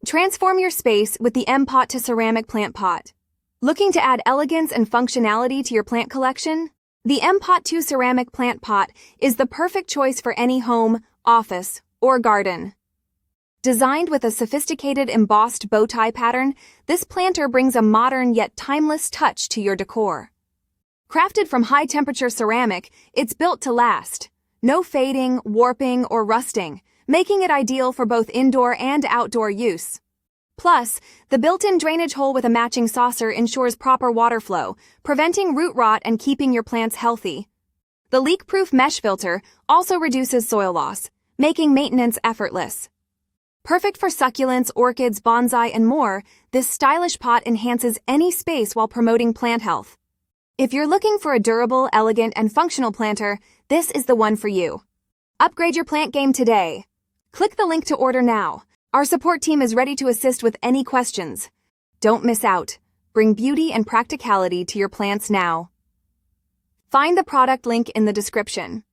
Transform your space with the M-Pot to Ceramic Plant Pot. Looking to add elegance and functionality to your plant collection? The M-Pot to Ceramic Plant Pot is the perfect choice for any home, office, or garden. Designed with a sophisticated embossed bow tie pattern, this planter brings a modern yet timeless touch to your decor. Crafted from high-temperature ceramic, it's built to last. No fading, warping, or rusting, making it ideal for both indoor and outdoor use. Plus, the built-in drainage hole with a matching saucer ensures proper water flow, preventing root rot and keeping your plants healthy. The leak-proof mesh filter also reduces soil loss, making maintenance effortless. Perfect for succulents, orchids, bonsai, and more, this stylish pot enhances any space while promoting plant health. If you're looking for a durable, elegant, and functional planter, this is the one for you. Upgrade your plant game today. Click the link to order now. Our support team is ready to assist with any questions. Don't miss out. Bring beauty and practicality to your plants now. Find the product link in the description.